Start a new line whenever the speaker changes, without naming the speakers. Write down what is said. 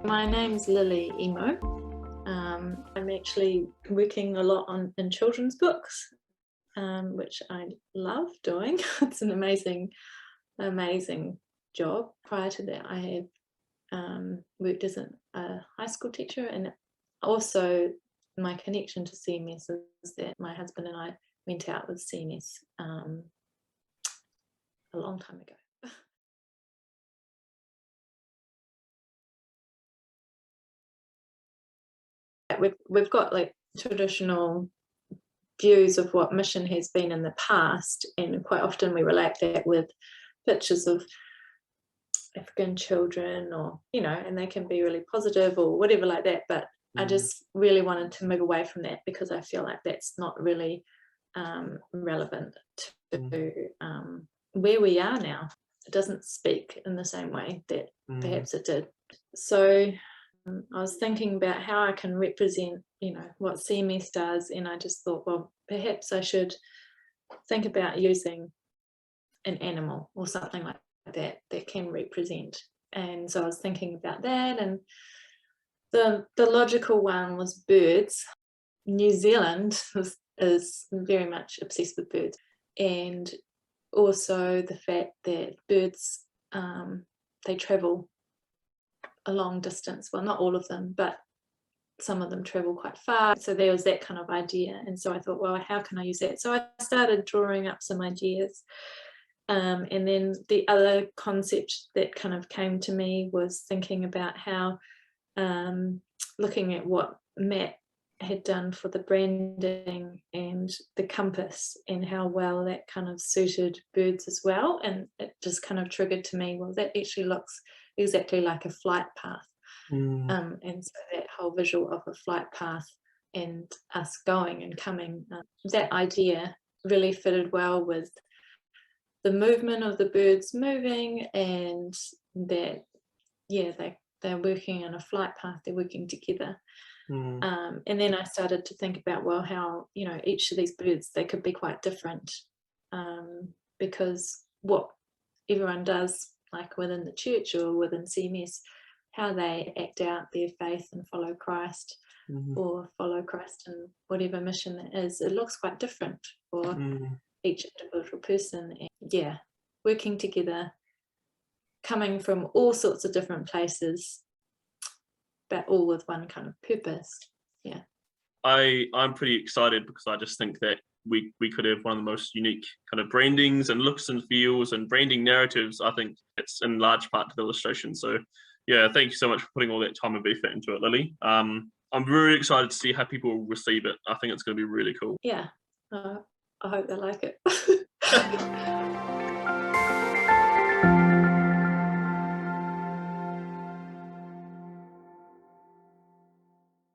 My name's Lily Emo. I'm actually working a lot in children's books, which I love doing. It's an amazing job. Prior to that, I have worked as a high school teacher, and also my connection to CMS is that my husband and I went out with CMS a long time ago. We've got like traditional views of what mission has been in the past, and quite often we relate that with pictures of African children, or and they can be really positive or whatever like that, but I just really wanted to move away from that because I feel like that's not really relevant to where we are now. It doesn't speak in the same way that perhaps it did. So I was thinking about how I can represent, what CMS does, and I just thought, well, perhaps I should think about using an animal or something like that can represent. And so I was thinking about that, and the logical one was birds. New Zealand is very much obsessed with birds, and also the fact that birds, they travel a long distance. Well, not all of them, but some of them travel quite far. So there was that kind of idea. And so I thought, well, how can I use that? So I started drawing up some ideas. And then the other concept that kind of came to me was thinking about how, looking at what Matt had done for the branding and the compass, and how well that kind of suited birds as well. And it just kind of triggered to me, well, that actually looks exactly like a flight path. And so that whole visual of a flight path and us going and coming, that idea really fitted well with the movement of the birds moving, and that, they're working on a flight path, they're working together. And then I started to think about, well, how, each of these birds, they could be quite different, because what everyone does, like within the church or within CMS, how they act out their faith and follow Christ, or follow Christ in whatever mission it is, it looks quite different for each individual person. And working together, coming from all sorts of different places, but all with one kind of purpose.
I'm pretty excited because I just think that we could have one of the most unique kind of brandings and looks and feels and branding narratives. I think it's in large part to the illustration. So yeah, thank you so much for putting all that time and effort into it, Lily. I'm really excited to see how people will receive it. I think it's going to be really cool.
Yeah, I hope they like it.